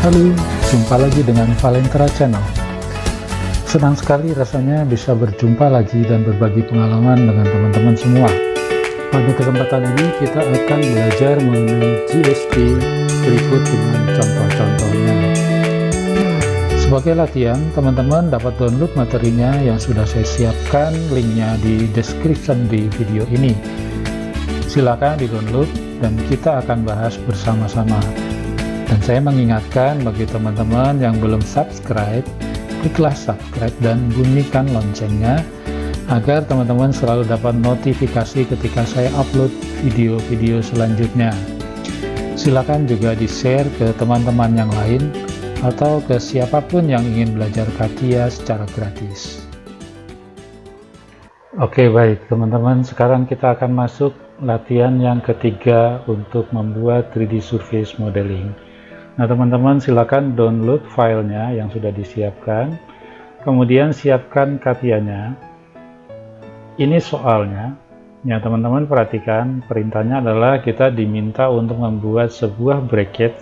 Halo, jumpa lagi dengan Valentera Channel. Senang sekali rasanya bisa berjumpa lagi dan berbagi pengalaman dengan teman-teman semua. Pada kesempatan ini kita akan belajar mengenai GST berikut dengan contoh-contohnya. Sebagai latihan, teman-teman dapat download materinya yang sudah saya siapkan, linknya di description di video ini. Silakan di-download dan kita akan bahas bersama-sama. Dan saya mengingatkan bagi teman-teman yang belum subscribe, kliklah subscribe dan bunyikan loncengnya agar teman-teman selalu dapat notifikasi ketika saya upload video-video selanjutnya. Silakan juga di-share ke teman-teman yang lain atau ke siapapun yang ingin belajar CATIA secara gratis. Oke, baik teman-teman, sekarang kita akan masuk latihan yang ketiga untuk membuat 3D Surface Modeling. Nah teman-teman, silakan download filenya yang sudah disiapkan, kemudian siapkan CATIA-nya. Ini soalnya, ya teman-teman perhatikan, perintahnya adalah kita diminta untuk membuat sebuah bracket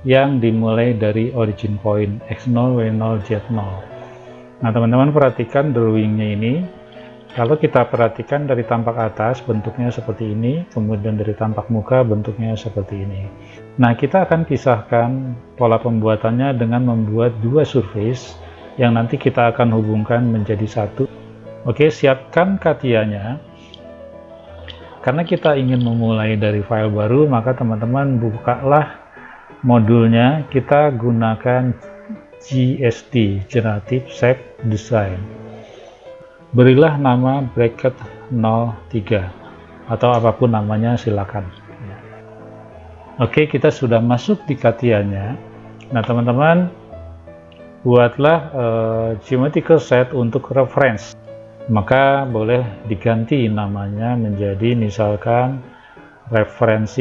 yang dimulai dari origin point x0, y0, z0. Nah teman-teman perhatikan drawingnya ini. Kalau kita perhatikan dari tampak atas bentuknya seperti ini, kemudian dari tampak muka bentuknya seperti ini. Nah, kita akan pisahkan pola pembuatannya dengan membuat dua surface yang nanti kita akan hubungkan menjadi satu. Oke, siapkan CATIA-nya. Karena kita ingin memulai dari file baru, maka teman-teman bukalah modulnya. Kita gunakan GSD, Generative Shape Design. Berilah nama bracket 03 atau apapun namanya, silakan. Oke, kita sudah masuk di CATIA-nya. Nah teman-teman, buatlah geometrical set untuk reference, maka boleh diganti namanya menjadi misalkan reference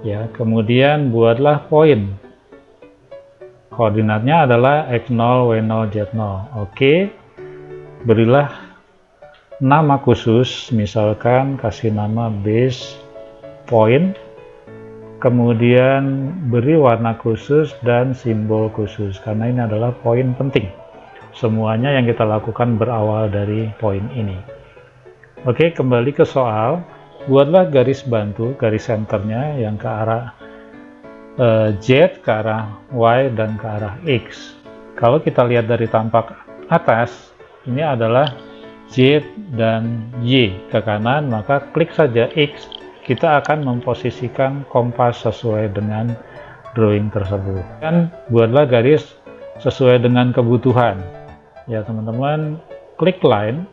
ya. Kemudian buatlah point, koordinatnya adalah x0, y0, z0. Oke, berilah nama khusus, misalkan kasih nama base point, kemudian beri warna khusus dan simbol khusus, karena ini adalah poin penting. Semuanya yang kita lakukan berawal dari poin ini. Oke, kembali ke soal. Buatlah garis bantu, garis centernya yang ke arah Z, ke arah Y, dan ke arah X. Kalau kita lihat dari tampak atas, ini adalah Z dan Y ke kanan, maka klik saja X. Kita akan memposisikan kompas sesuai dengan drawing tersebut. Dan buatlah garis sesuai dengan kebutuhan. Ya teman-teman, klik line.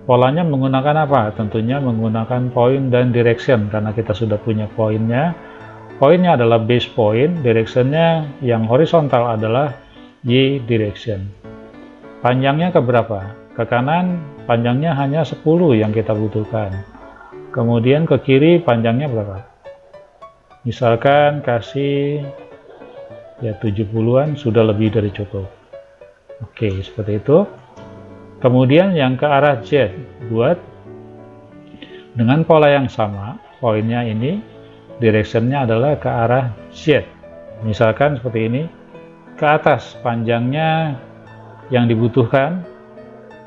Polanya menggunakan apa? Tentunya menggunakan point dan direction, karena kita sudah punya poinnya. Poinnya adalah base point, directionnya yang horizontal adalah Y direction. Panjangnya ke berapa? Ke kanan panjangnya hanya 10 yang kita butuhkan. Kemudian ke kiri panjangnya berapa? Misalkan kasih ya 70-an, sudah lebih dari cukup. Oke, seperti itu. Kemudian yang ke arah Z, buat dengan pola yang sama. Poinnya ini, directionnya adalah ke arah Z. Misalkan seperti ini. Ke atas panjangnya yang dibutuhkan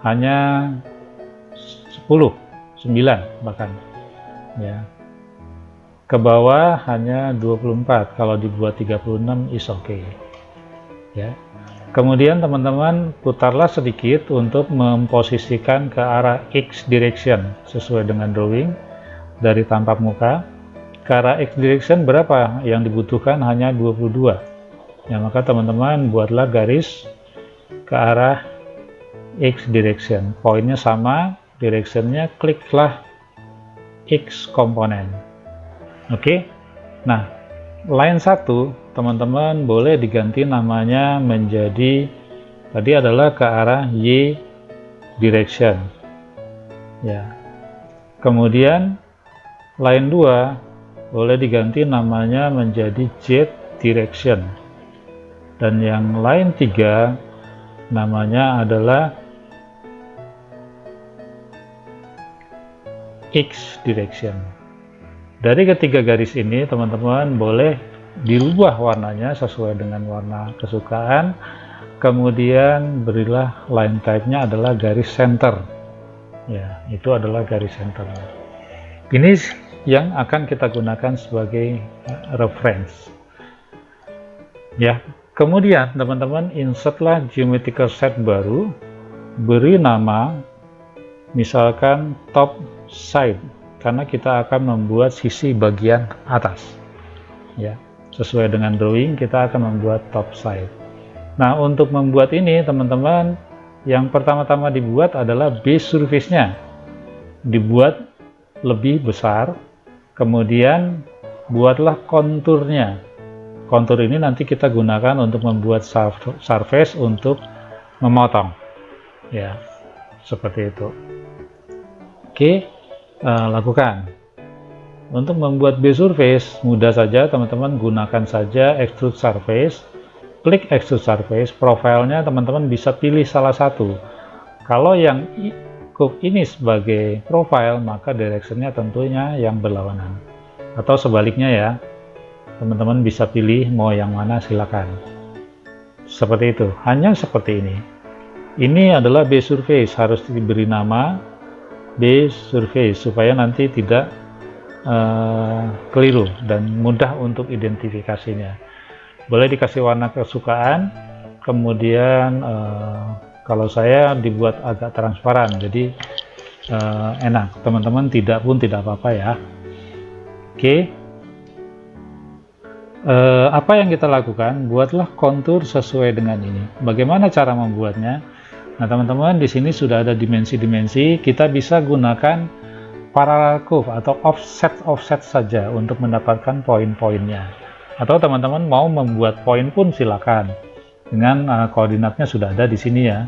hanya 10, 9 bahkan ya. Ke bawah hanya 24, kalau dibuat 36 is okay ya. Kemudian teman-teman putarlah sedikit untuk memposisikan ke arah X direction sesuai dengan drawing dari tampak muka. Ke arah X direction berapa yang dibutuhkan? Hanya 22 ya, maka teman-teman buatlah garis ke arah X direction, poinnya sama, directionnya, kliklah X komponen. Oke, nah line 1 teman-teman boleh diganti namanya menjadi, tadi adalah ke arah Y direction ya. Kemudian line 2 boleh diganti namanya menjadi Z direction, dan yang line 3 namanya adalah X direction. Dari ketiga garis ini teman-teman boleh dirubah warnanya sesuai dengan warna kesukaan. Kemudian berilah line type-nya adalah garis center. Ya, itu adalah garis center. Ini yang akan kita gunakan sebagai reference. Ya, kemudian teman-teman insertlah geometrical set baru, beri nama misalkan top side, karena kita akan membuat sisi bagian atas. Ya, sesuai dengan drawing kita akan membuat top side. Nah, untuk membuat ini teman-teman, yang pertama-tama dibuat adalah base surface-nya dibuat lebih besar, kemudian buatlah konturnya. Kontur ini nanti kita gunakan untuk membuat surface untuk memotong, ya, seperti itu. Oke, lakukan. Untuk membuat base surface mudah saja teman-teman, gunakan saja extrude surface. Klik extrude surface, profilnya teman-teman bisa pilih salah satu. Kalau yang curve ini sebagai profile, maka directionnya tentunya yang berlawanan, atau sebaliknya ya, teman-teman bisa pilih mau yang mana, silakan. Seperti itu, hanya seperti ini. Ini adalah base surface, harus diberi nama base surface supaya nanti tidak keliru dan mudah untuk identifikasinya. Boleh dikasih warna kesukaan, kemudian kalau saya dibuat agak transparan, jadi enak, teman-teman tidak apa-apa ya. Oke, apa yang kita lakukan? Buatlah kontur sesuai dengan ini. Bagaimana cara membuatnya? Nah teman-teman, di sini sudah ada dimensi-dimensi, kita bisa gunakan parallel curve atau offset saja untuk mendapatkan poin-poinnya. Atau teman-teman mau membuat poin pun silakan, dengan koordinatnya sudah ada di sini ya.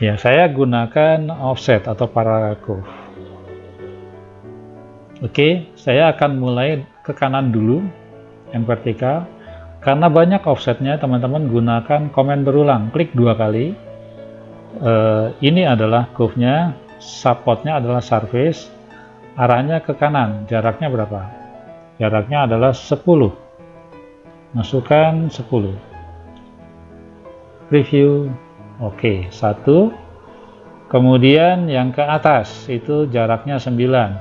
Ya, saya gunakan offset atau parallel curve. Oke, saya akan mulai ke kanan dulu, yang vertikal. Karena banyak offsetnya, teman-teman gunakan komen berulang, klik 2 kali. Ini adalah curve-nya, supportnya adalah surface, arahnya ke kanan, jaraknya berapa? Jaraknya adalah 10. Masukkan 10. Preview. Oke, 1. Kemudian yang ke atas itu jaraknya 9.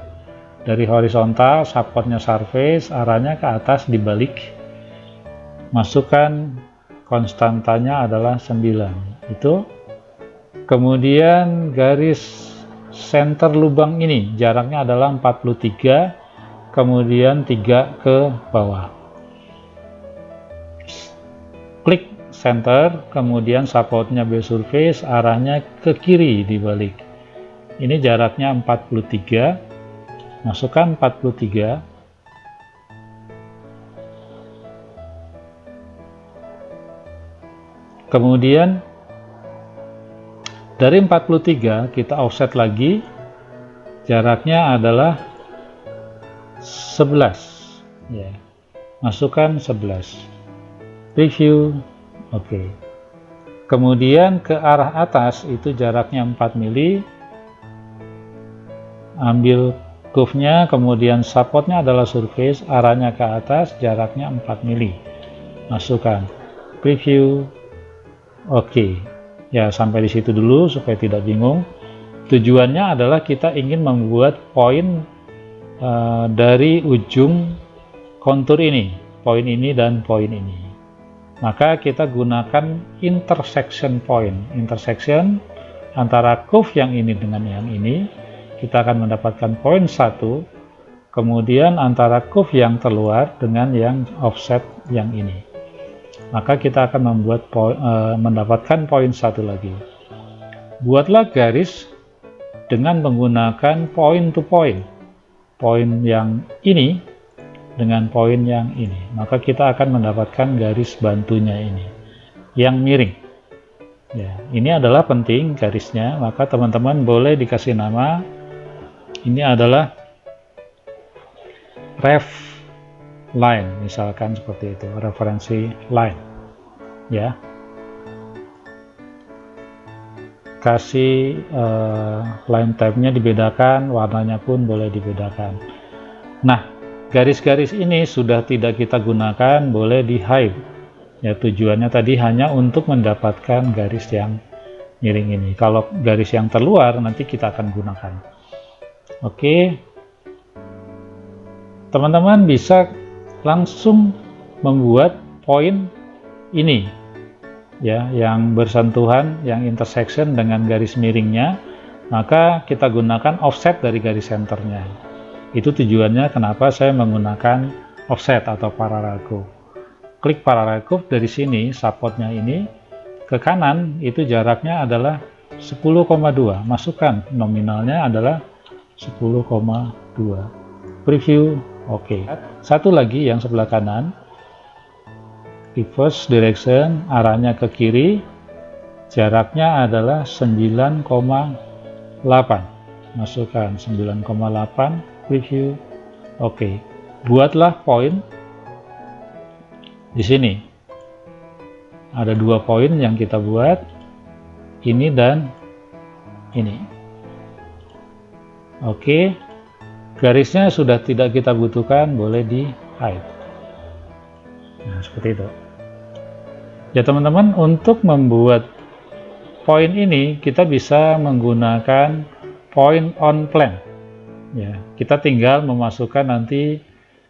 Dari horizontal, supportnya surface, arahnya ke atas dibalik. Masukkan konstantanya adalah 9. Itu. Kemudian garis center lubang ini jaraknya adalah 43. Kemudian 3 ke bawah, klik center, kemudian supportnya base surface, arahnya ke kiri dibalik. Ini jaraknya 43, masukkan 43. Kemudian dari 43 kita offset lagi, jaraknya adalah 11 ya, masukkan 11. Preview. Oke. Kemudian ke arah atas itu jaraknya 4 mili, ambil curve-nya, kemudian supportnya adalah surface, arahnya ke atas, jaraknya 4 mili, masukkan. Preview. Oke ya, sampai di situ dulu supaya tidak bingung. Tujuannya adalah kita ingin membuat poin dari ujung kontur ini, poin ini dan poin ini. Maka kita gunakan intersection point, intersection antara curve yang ini dengan yang ini, kita akan mendapatkan poin 1. Kemudian antara curve yang terluar dengan yang offset yang ini, maka kita akan membuat mendapatkan poin 1 lagi. Buatlah garis dengan menggunakan point to point, poin yang ini dengan poin yang ini, maka kita akan mendapatkan garis bantunya ini yang miring ya. Ini adalah penting garisnya, maka teman-teman boleh dikasih nama, ini adalah ref line misalkan, seperti itu, referensi line ya. Kasih line type-nya dibedakan, warnanya pun boleh dibedakan. Nah, garis-garis ini sudah tidak kita gunakan, boleh di hide. Ya, tujuannya tadi hanya untuk mendapatkan garis yang miring ini. Kalau garis yang terluar nanti kita akan gunakan. Oke, teman-teman bisa langsung membuat poin ini, ya, yang bersentuhan, yang intersection dengan garis miringnya. Maka kita gunakan offset dari garis senternya. Itu tujuannya kenapa saya menggunakan offset atau parallel curve. Klik parallel curve dari sini, supportnya ini ke kanan, itu jaraknya adalah 10,2. Masukkan nominalnya adalah 10,2. Preview, oke. Satu lagi yang sebelah kanan, reverse direction, arahnya ke kiri, jaraknya adalah 9,8. Masukkan 9,8. Preview, oke. Buatlah poin di sini. Ada 2 poin yang kita buat, ini dan ini. Oke, garisnya sudah tidak kita butuhkan, boleh di hide. Nah, seperti itu. Ya teman-teman, untuk membuat poin ini kita bisa menggunakan point on plan. Ya, kita tinggal memasukkan nanti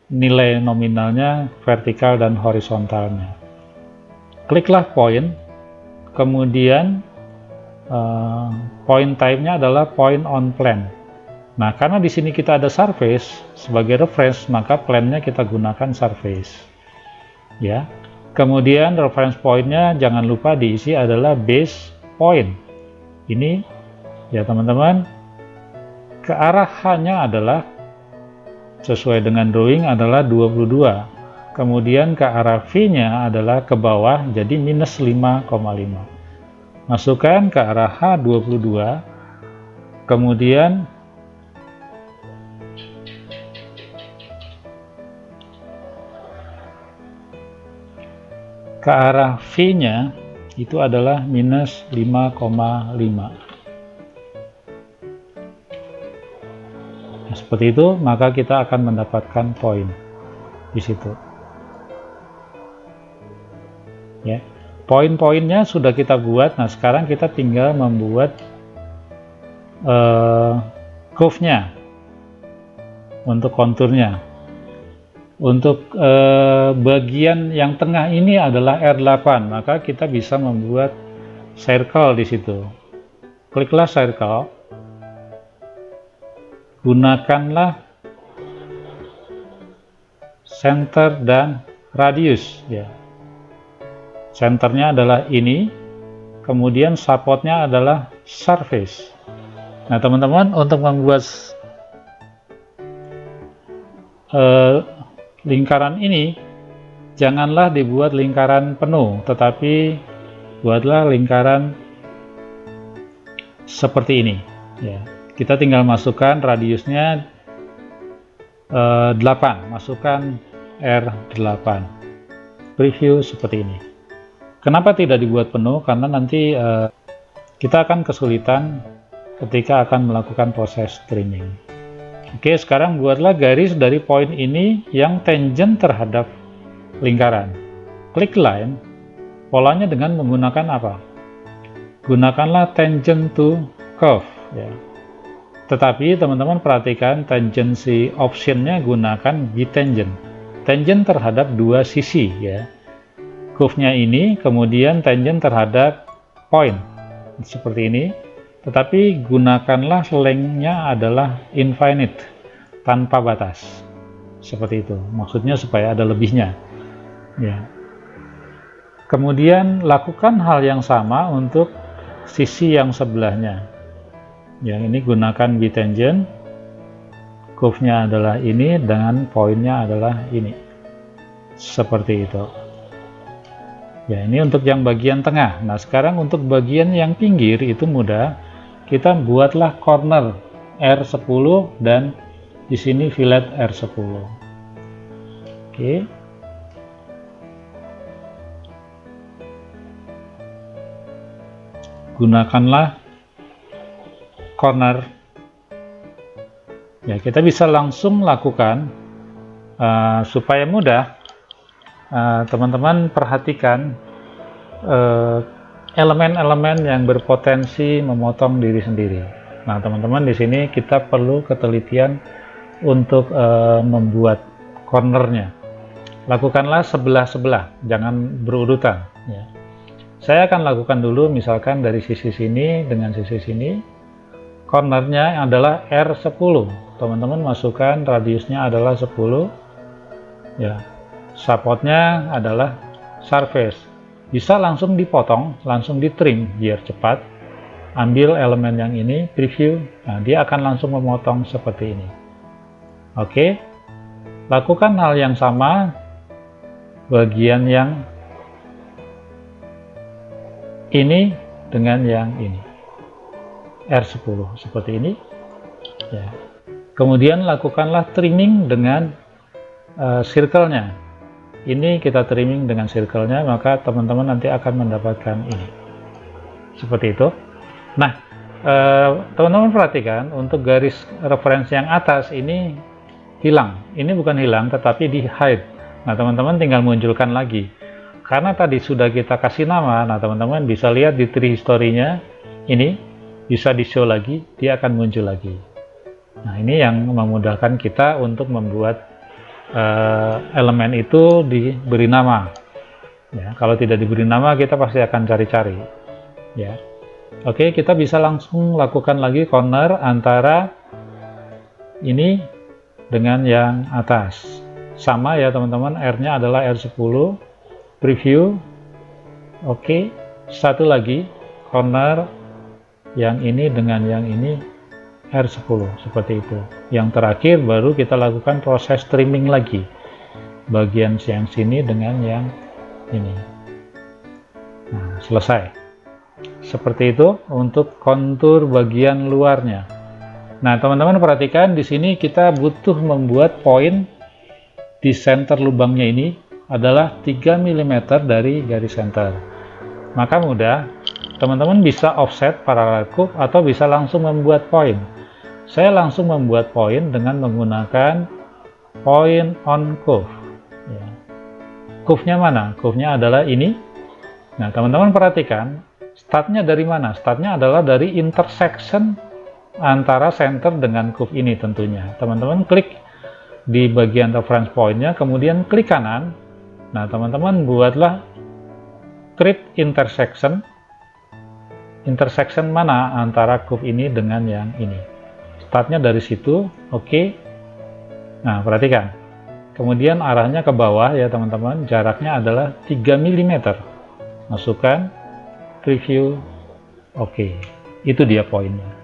nilai nominalnya, vertikal dan horizontalnya. Kliklah point, kemudian point type-nya adalah point on plan. Nah, karena di sini kita ada surface sebagai reference, maka plan-nya kita gunakan surface. Ya, kemudian reference point-nya jangan lupa diisi adalah base point. Ini, ya teman-teman, kearahannya adalah sesuai dengan drawing adalah 22. Kemudian ke arah V-nya adalah ke bawah, jadi minus 5,5. Masukkan ke arah H22. Kemudian ke arah V-nya itu adalah minus 5,5. Nah, seperti itu, maka kita akan mendapatkan poin di situ. Ya, poin-poinnya sudah kita buat. Nah, sekarang kita tinggal membuat curve-nya untuk konturnya. Untuk bagian yang tengah ini adalah R8, maka kita bisa membuat circle di situ. Kliklah circle. Gunakanlah center dan radius, ya. Centernya adalah ini, kemudian supportnya adalah surface. Nah teman-teman, untuk membuat lingkaran ini, janganlah dibuat lingkaran penuh, tetapi buatlah lingkaran seperti ini, ya. Kita tinggal masukkan radiusnya 8, masukkan R8. Preview seperti ini. Kenapa tidak dibuat penuh? Karena nanti kita akan kesulitan ketika akan melakukan proses trimming. Oke, sekarang buatlah garis dari poin ini yang tangent terhadap lingkaran. Klik line, polanya dengan menggunakan apa? Gunakanlah tangent to curve, ya. Tetapi teman-teman perhatikan tangency optionnya gunakan bitangent. Tangent terhadap 2 sisi, ya. Curve-nya ini, kemudian tangent terhadap point seperti ini. Tetapi gunakanlah length-nya adalah infinite, tanpa batas. Seperti itu. Maksudnya supaya ada lebihnya. Ya. Kemudian lakukan hal yang sama untuk sisi yang sebelahnya. Yang ini gunakan bitangent, curve-nya adalah ini, dan poinnya adalah ini. Seperti itu. Ya, ini untuk yang bagian tengah. Nah, sekarang untuk bagian yang pinggir itu mudah. Kita buatlah corner R10 dan di sini fillet R10. Oke. Gunakanlah corner. Ya, kita bisa langsung lakukan Supaya mudah, teman-teman perhatikan elemen-elemen yang berpotensi memotong diri sendiri. Nah, teman-teman, di sini kita perlu ketelitian untuk membuat cornernya. Lakukanlah sebelah-sebelah, jangan berurutan ya. Saya akan lakukan dulu misalkan dari sisi sini dengan sisi sini. Cornernya adalah R10. Teman-teman masukkan radiusnya adalah 10 ya. Supportnya adalah surface. Bisa langsung dipotong, langsung di trim biar cepat. Ambil elemen yang ini, preview. Nah, dia akan langsung memotong seperti ini. Oke. Lakukan hal yang sama bagian yang ini dengan yang ini, R10 seperti ini ya. Kemudian lakukanlah trimming dengan circle-nya. Ini kita trimming dengan circle-nya, maka teman-teman nanti akan mendapatkan ini seperti itu. Nah, teman-teman perhatikan untuk garis referensi yang atas ini hilang. Ini bukan hilang tetapi di hide. Nah, teman-teman tinggal munculkan lagi. Karena tadi sudah kita kasih nama, nah teman-teman bisa lihat di tree history-nya, ini bisa di-show lagi, dia akan muncul lagi. Nah, ini yang memudahkan kita untuk membuat elemen itu diberi nama. Ya, kalau tidak diberi nama, kita pasti akan cari-cari. Ya, oke, kita bisa langsung lakukan lagi corner antara ini dengan yang atas. Sama ya teman-teman, R-nya adalah R10. Preview, oke. Satu lagi corner yang ini dengan yang ini R10 seperti itu. Yang terakhir baru kita lakukan proses trimming lagi bagian yang sini dengan yang ini. Nah, selesai seperti itu untuk kontur bagian luarnya. Nah, teman-teman perhatikan di sini kita butuh membuat poin di center lubangnya ini adalah 3 mm dari garis center. Maka mudah, teman-teman bisa offset parallel curve atau bisa langsung membuat poin. Saya langsung membuat poin dengan menggunakan point on curve ya. Curve-nya mana? Curve-nya adalah ini. Nah, teman-teman perhatikan startnya dari mana? Startnya adalah dari intersection antara center dengan curve ini tentunya. Teman-teman klik di bagian reference point-nya, kemudian klik kanan. Nah, teman-teman buatlah create intersection. Intersection mana antara curve ini dengan yang ini. Startnya dari situ, oke. Nah, perhatikan. Kemudian arahnya ke bawah ya teman-teman. Jaraknya adalah 3 mm. Masukkan, preview, oke. Itu dia poinnya.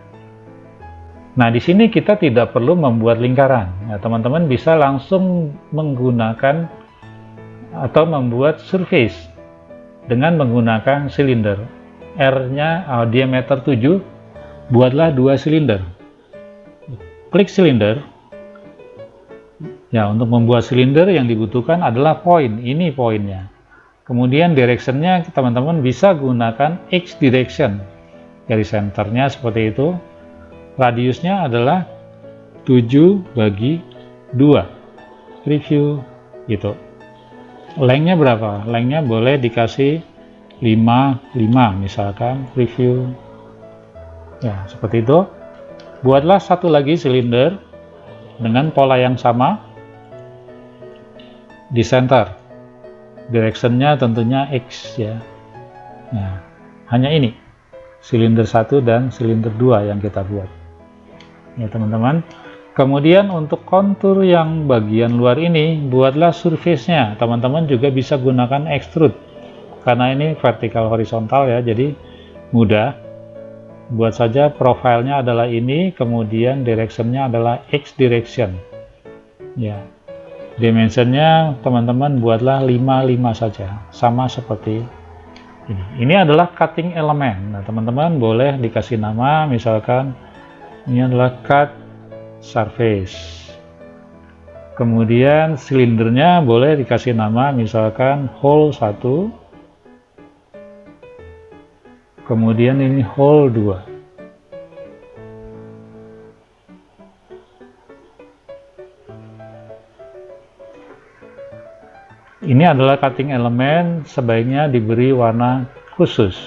Nah, di sini kita tidak perlu membuat lingkaran. Nah, teman-teman bisa langsung menggunakan atau membuat surface dengan menggunakan silinder. R-nya diameter 7, buatlah 2 silinder. Klik silinder. Ya, untuk membuat silinder yang dibutuhkan adalah poin. Ini poinnya. Kemudian direction-nya teman-teman bisa gunakan X direction. Garis centernya seperti itu. Radiusnya adalah 7/2. Preview gitu. Lengthnya berapa? Lengthnya boleh dikasih 5 misalkan. Preview ya seperti itu. Buatlah satu lagi silinder dengan pola yang sama di center. Directionnya tentunya X ya. Nah, hanya ini silinder 1 dan silinder 2 yang kita buat ya teman-teman. Kemudian untuk kontur yang bagian luar ini, buatlah surface-nya. Teman-teman juga bisa gunakan extrude. Karena ini vertikal horizontal ya, jadi mudah. Buat saja profilnya adalah ini, kemudian direction-nya adalah X direction. Ya. Dimensionnya teman-teman buatlah 5 saja, sama seperti ini. Ini adalah cutting element. Nah, teman-teman boleh dikasih nama, misalkan ini adalah cut surface. Kemudian silindernya boleh dikasih nama misalkan hole 1. Kemudian ini hole 2. Ini adalah cutting element, sebaiknya diberi warna khusus.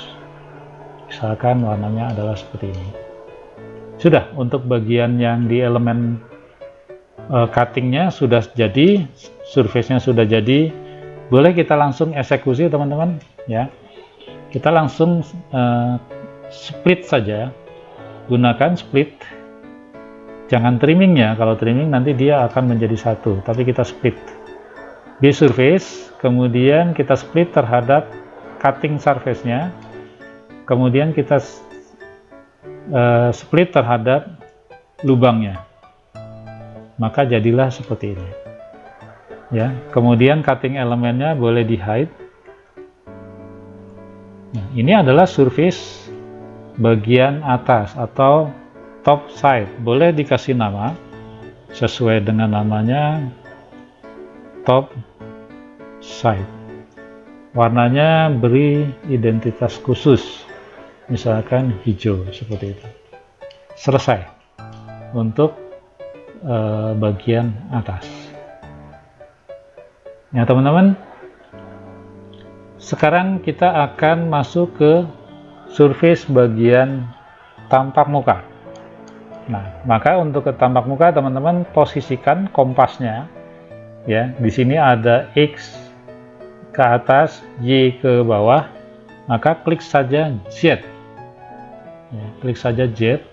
Misalkan warnanya adalah seperti ini. Sudah, untuk bagian yang di elemen cuttingnya sudah jadi, surface-nya sudah jadi. Boleh kita langsung eksekusi teman-teman ya. Kita langsung split saja. Gunakan split. Jangan trimming ya, kalau trimming nanti dia akan menjadi satu, tapi kita split. Base surface, kemudian kita split terhadap cutting surface-nya, kemudian kita split terhadap lubangnya, maka jadilah seperti ini ya. Kemudian cutting elemennya boleh di hide. Nah, ini adalah surface bagian atas atau top side, boleh dikasih nama sesuai dengan namanya, top side. Warnanya beri identitas khusus, misalkan hijau, seperti itu. Selesai untuk bagian atas ya teman-teman. Sekarang kita akan masuk ke surface bagian tampak muka. Nah, maka untuk ke tampak muka teman-teman posisikan kompasnya ya. Di sini ada X ke atas, Y ke bawah, maka klik saja Z ya, klik saja Z.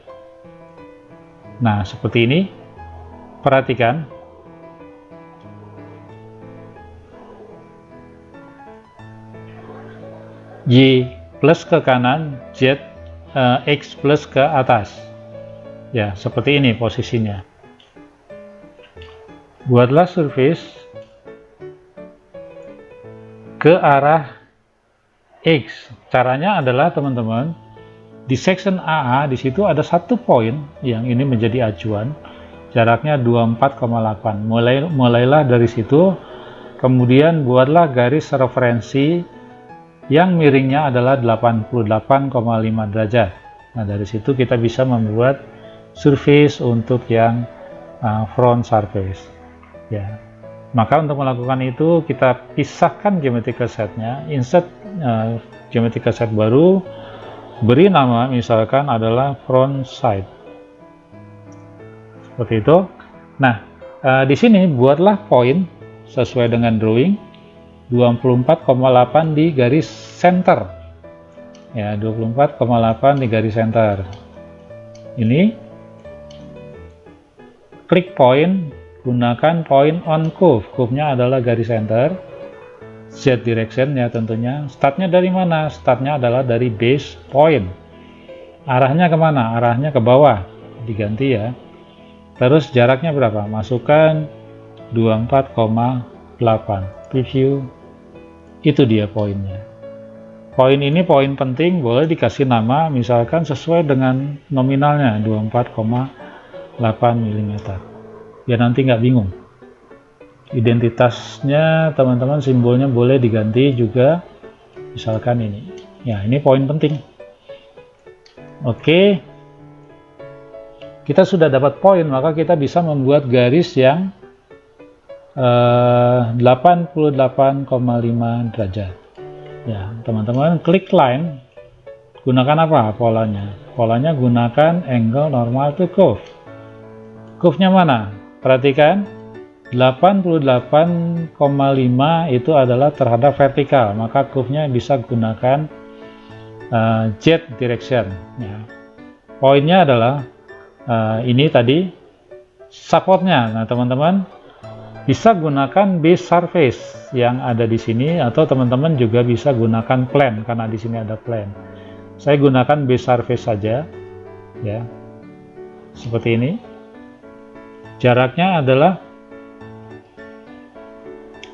Nah, seperti ini. Perhatikan Y plus ke kanan, Z X plus ke atas ya, seperti ini posisinya. Buatlah surface ke arah X. Caranya adalah teman-teman, di section AA di situ ada satu poin yang ini menjadi acuan, jaraknya 24,8. Mulailah dari situ, kemudian buatlah garis referensi yang miringnya adalah 88,5 derajat. Nah, dari situ kita bisa membuat surface untuk yang front surface ya. Maka untuk melakukan itu kita pisahkan geometrical set-nya, insert geometrical set baru, beri nama misalkan adalah front side, seperti itu. Nah, di sini buatlah poin sesuai dengan drawing 24,8 di garis center ya, 24,8 di garis center. Ini klik point, gunakan point on curve. Curve-nya adalah garis center, Z direction ya tentunya. Startnya dari mana? Startnya adalah dari base point. Arahnya kemana? Arahnya ke bawah, diganti ya. Terus jaraknya berapa? Masukkan 24,8. Preview. Itu dia poinnya. Poin ini poin penting, boleh dikasih nama misalkan sesuai dengan nominalnya 24,8 mm. Biar nanti nggak bingung. Identitasnya teman-teman, simbolnya boleh diganti juga, misalkan ini. Ya, ini poin penting. Oke. Kita sudah dapat poin, maka kita bisa membuat garis yang 88,5 derajat ya teman-teman. Klik line, gunakan apa polanya? Polanya gunakan angle normal to curve. Curve-nya mana? Perhatikan 88,5 itu adalah terhadap vertikal, maka curve-nya bisa gunakan Z direction ya. Poinnya adalah ini tadi supportnya. Nah teman-teman bisa gunakan base surface yang ada di sini, atau teman-teman juga bisa gunakan plane karena di sini ada plane. Saya gunakan base surface saja ya, seperti ini. Jaraknya adalah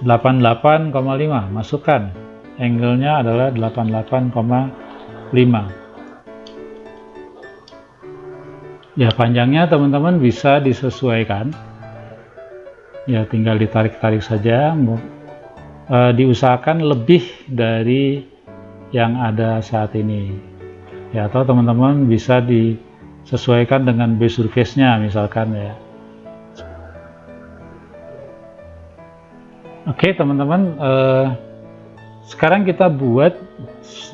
88,5. Masukkan angle-nya adalah 88,5 ya. Panjangnya teman-teman bisa disesuaikan ya, tinggal ditarik-tarik saja. Diusahakan lebih dari yang ada saat ini ya, atau teman-teman bisa disesuaikan dengan base surface-nya misalkan ya. Oke teman-teman, sekarang kita buat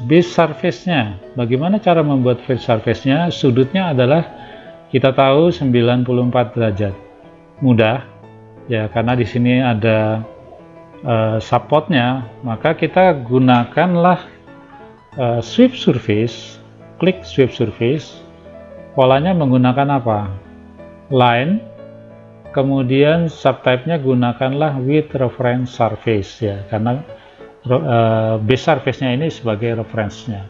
base surface-nya. Bagaimana cara membuat base surface-nya? Sudutnya adalah kita tahu 94 derajat. Mudah ya, karena di sini ada support-nya, maka kita gunakanlah sweep surface. Klik sweep surface. Polanya menggunakan apa? Line. Kemudian subtype-nya gunakanlah with reference surface ya, karena base surface-nya ini sebagai reference-nya.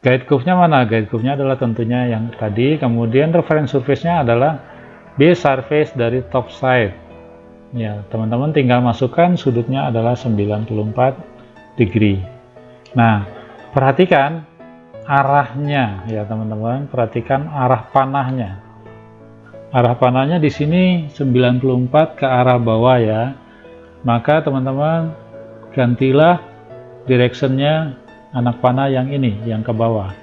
Guide curve-nya mana? Guide curve-nya adalah tentunya yang tadi. Kemudian reference surface-nya adalah base surface dari top side. Ya, teman-teman tinggal masukkan sudutnya adalah 94 degree. Nah, perhatikan arahnya ya teman-teman, perhatikan arah panahnya. Arah panahnya di sini 94 ke arah bawah ya. Maka teman-teman gantilah directionnya anak panah yang ini, yang ke bawah.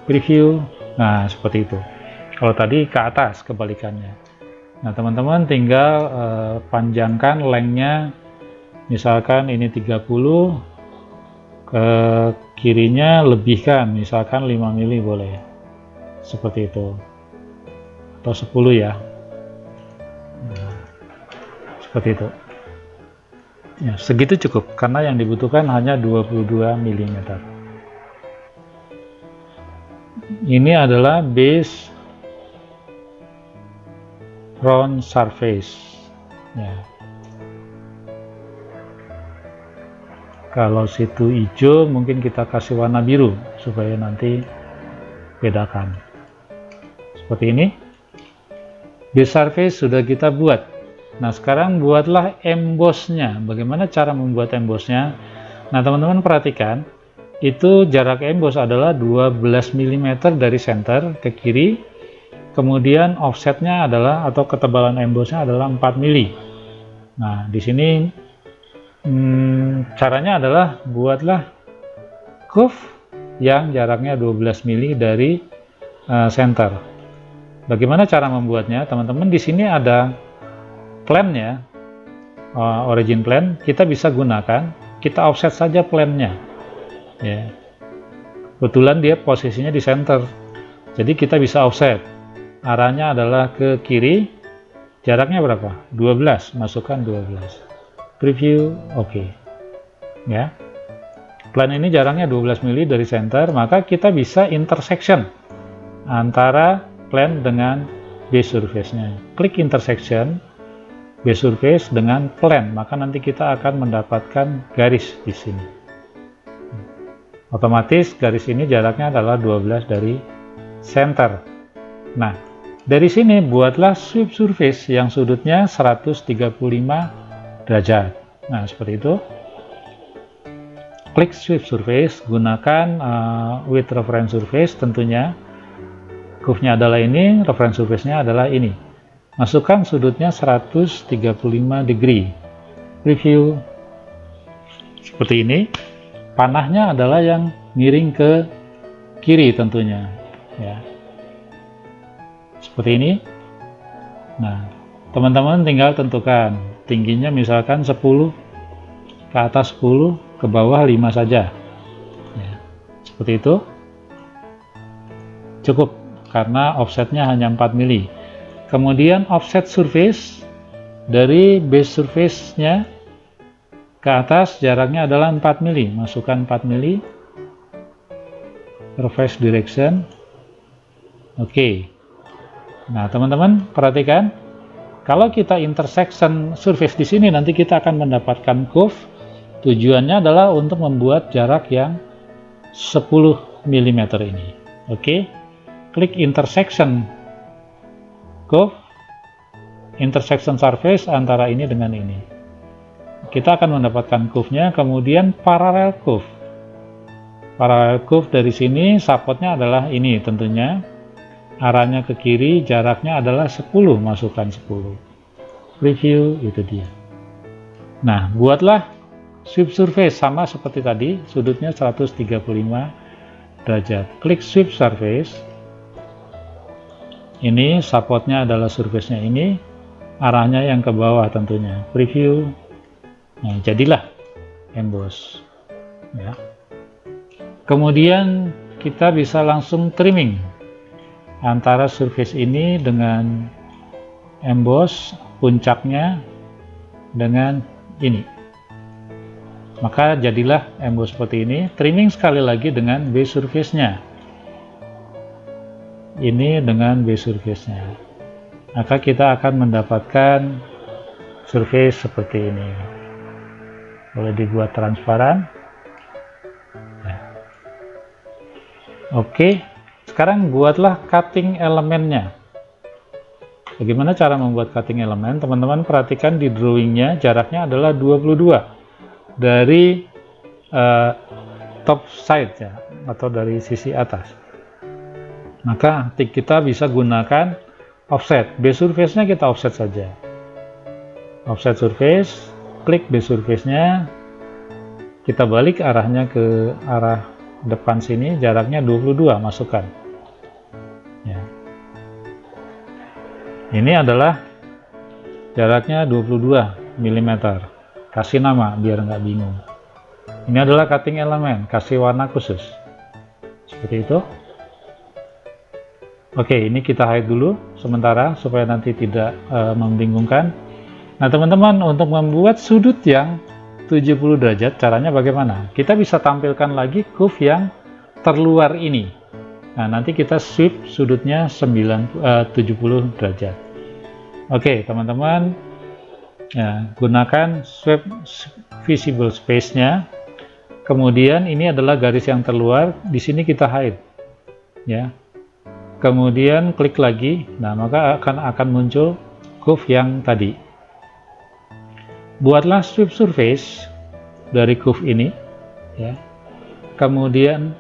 Preview. Nah, seperti itu. Kalau tadi ke atas kebalikannya. Nah, teman-teman tinggal panjangkan lengthnya. Misalkan ini 30, ke kirinya lebihkan, misalkan 5 mili boleh. Seperti itu. Atau 10 ya. Nah, seperti itu ya, segitu cukup karena yang dibutuhkan hanya 22 mm. Ini adalah base round surface ya. Kalau situ hijau mungkin kita kasih warna biru supaya nanti bedakan. Seperti ini. Base surface sudah kita buat. Nah, sekarang buatlah embossnya. Bagaimana cara membuat embossnya? Nah, teman-teman perhatikan, itu jarak emboss adalah 12 mm dari center ke kiri. Kemudian offsetnya adalah, atau ketebalan embossnya adalah 4 mm. Nah, di sini caranya adalah buatlah curve yang jaraknya 12 mm dari center. Bagaimana cara membuatnya? Teman-teman di sini ada plan-nya, origin plan. Kita bisa gunakan, kita offset saja plan-nya. Ya. Kebetulan dia posisinya di center, jadi kita bisa offset. Arahnya adalah ke kiri. Jaraknya berapa? 12. Masukkan 12. Preview, oke. Ya. Plan ini jaraknya 12 mm dari center, maka kita bisa intersection antara plan dengan base surface-nya. Klik intersection base surface dengan plan, maka nanti kita akan mendapatkan garis di sini. Otomatis garis ini jaraknya adalah 12 dari center. Nah, dari sini buatlah sweep surface yang sudutnya 135 derajat. Nah, seperti itu. Klik sweep surface, gunakan with reference surface tentunya. Curve-nya adalah ini, reference surface-nya adalah ini. Masukkan sudutnya 135 degree. Preview. Seperti ini. Panahnya adalah yang miring ke kiri tentunya. Ya. Seperti ini. Nah, teman-teman tinggal tentukan. Tingginya misalkan 10, ke atas 10, ke bawah 5 saja. Ya. Seperti itu. Cukup. Karena offsetnya hanya 4 mm. Kemudian offset surface dari base surface-nya ke atas jaraknya adalah 4 mm. Masukkan 4 mm. Reverse direction. Oke. Nah, teman-teman perhatikan, kalau kita intersection surface di sini nanti kita akan mendapatkan curve. Tujuannya adalah untuk membuat jarak yang 10 mm ini. Oke. Klik intersection curve, intersection surface antara ini dengan ini. Kita akan mendapatkan curve-nya, kemudian parallel curve. Parallel curve dari sini, support-nya adalah ini tentunya. Arahnya ke kiri, jaraknya adalah 10, masukkan 10. Preview, itu dia. Nah, buatlah sweep surface sama seperti tadi, sudutnya 135 derajat. Klik sweep surface. Ini supportnya adalah surface-nya ini, arahnya yang ke bawah tentunya. Preview. Nah, jadilah emboss ya. Kemudian kita bisa langsung trimming antara surface ini dengan emboss puncaknya dengan ini, maka jadilah emboss seperti ini. Trimming sekali lagi dengan base surface-nya, ini dengan base surface-nya, maka kita akan mendapatkan surface seperti ini. Boleh dibuat transparan. Oke, sekarang buatlah cutting elemennya. Bagaimana cara membuat cutting elemen? Teman-teman perhatikan di drawingnya jaraknya adalah 22 dari top side ya, atau dari sisi atas. Maka kita bisa gunakan offset. Base surface-nya kita offset saja. Offset surface, klik base surface-nya, kita balik arahnya ke arah depan sini, jaraknya 22, masukkan ya. Ini adalah jaraknya 22 mm, kasih nama biar nggak bingung. Ini adalah cutting elemen, kasih warna khusus seperti itu. Oke, ini kita hide dulu sementara supaya nanti tidak membingungkan. Nah teman-teman, untuk membuat sudut yang 70 derajat, caranya bagaimana? Kita bisa tampilkan lagi curve yang terluar ini. Nah, nanti kita sweep sudutnya 70 derajat. Oke, teman-teman, ya, gunakan sweep visible space-nya. Kemudian ini adalah garis yang terluar, di sini kita hide. Ya. Kemudian klik lagi, nah maka akan muncul curve yang tadi. Buatlah sweep surface dari curve ini ya. Kemudian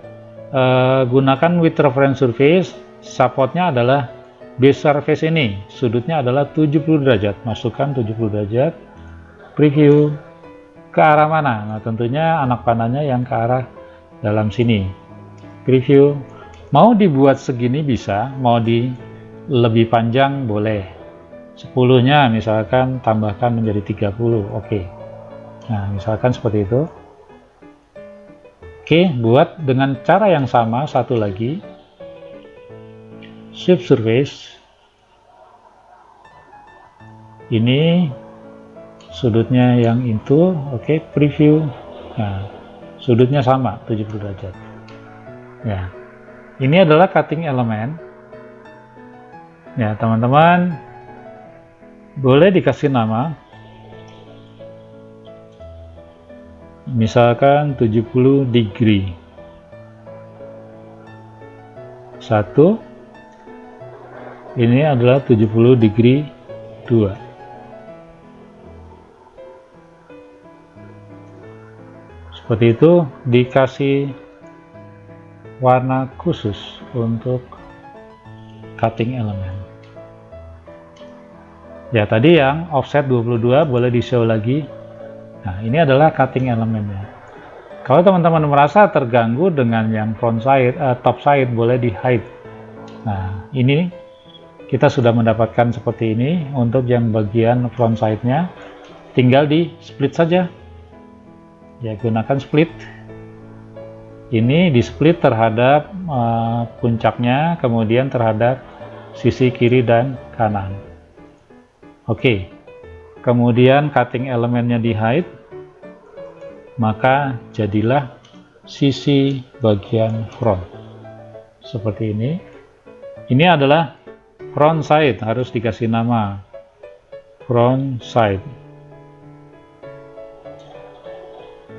gunakan with reference surface, supportnya adalah base surface ini, sudutnya adalah 70 derajat, masukkan 70 derajat, preview ke arah mana? Nah tentunya anak panahnya yang ke arah dalam sini, preview. Mau dibuat segini bisa, mau di lebih panjang boleh. 10-nya misalkan tambahkan menjadi 30, oke. Nah, misalkan seperti itu. Oke, buat dengan cara yang sama, satu lagi. Sweep surface. Ini sudutnya yang itu, oke, preview. Nah, sudutnya sama, 70 derajat. Ya. Ini adalah cutting elemen. Ya, teman-teman, boleh dikasih nama, misalkan 70 degree. 1, ini adalah 70 degree 2. Seperti itu, dikasih warna khusus untuk cutting elemen. Ya, tadi yang offset 22 boleh di-show lagi. Nah, ini adalah cutting elemennya. Kalau teman-teman merasa terganggu dengan yang front side, top side, boleh di-hide. Nah, ini kita sudah mendapatkan seperti ini. Untuk yang bagian front side-nya, tinggal di-split saja. Ya, gunakan split. Ini di-split terhadap puncaknya, kemudian terhadap sisi kiri dan kanan. Oke, kemudian cutting elemennya di hide, maka jadilah sisi bagian front seperti ini. Ini adalah front side, harus dikasih nama front side.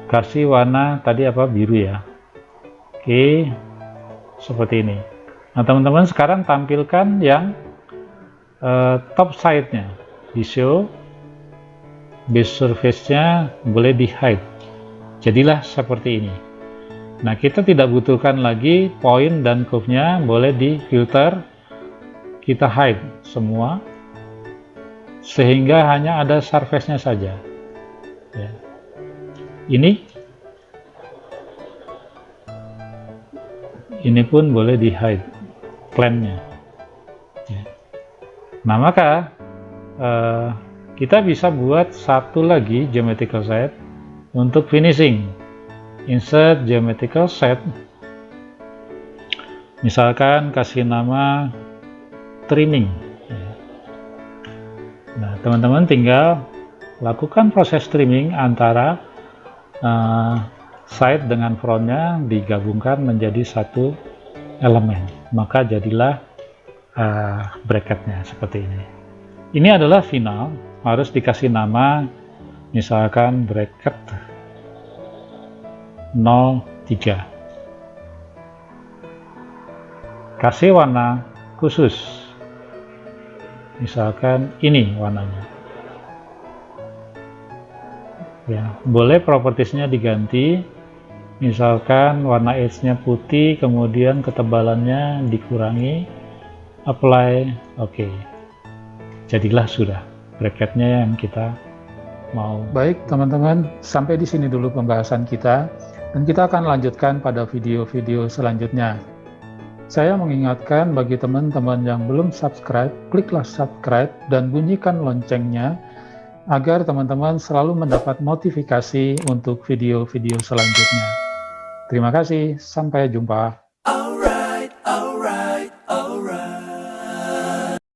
Kasih warna tadi apa, biru ya. Oke, seperti ini. Nah teman-teman, sekarang tampilkan yang top side-nya. Di show, base surface-nya boleh di hide, jadilah seperti ini. Nah kita tidak butuhkan lagi point dan curve-nya, boleh di filter, kita hide semua sehingga hanya ada surface-nya saja ya. Ini pun boleh di hide plane-nya ya. Nah maka kita bisa buat satu lagi geometrical set untuk finishing. Insert geometrical set, misalkan kasih nama trimming. Nah, teman-teman tinggal lakukan proses trimming antara side dengan frontnya, digabungkan menjadi satu elemen, maka jadilah bracketnya seperti ini. Ini adalah final, harus dikasih nama, misalkan bracket 03. Kasih warna khusus, misalkan ini warnanya. Ya, boleh propertiesnya diganti, misalkan warna edge-nya putih, kemudian ketebalannya dikurangi, apply, oke. Jadilah sudah bracketnya yang kita mau. Baik teman-teman, sampai di sini dulu pembahasan kita, dan kita akan lanjutkan pada video-video selanjutnya. Saya mengingatkan bagi teman-teman yang belum subscribe, kliklah subscribe dan bunyikan loncengnya, agar teman-teman selalu mendapat notifikasi untuk video-video selanjutnya. Terima kasih, sampai jumpa.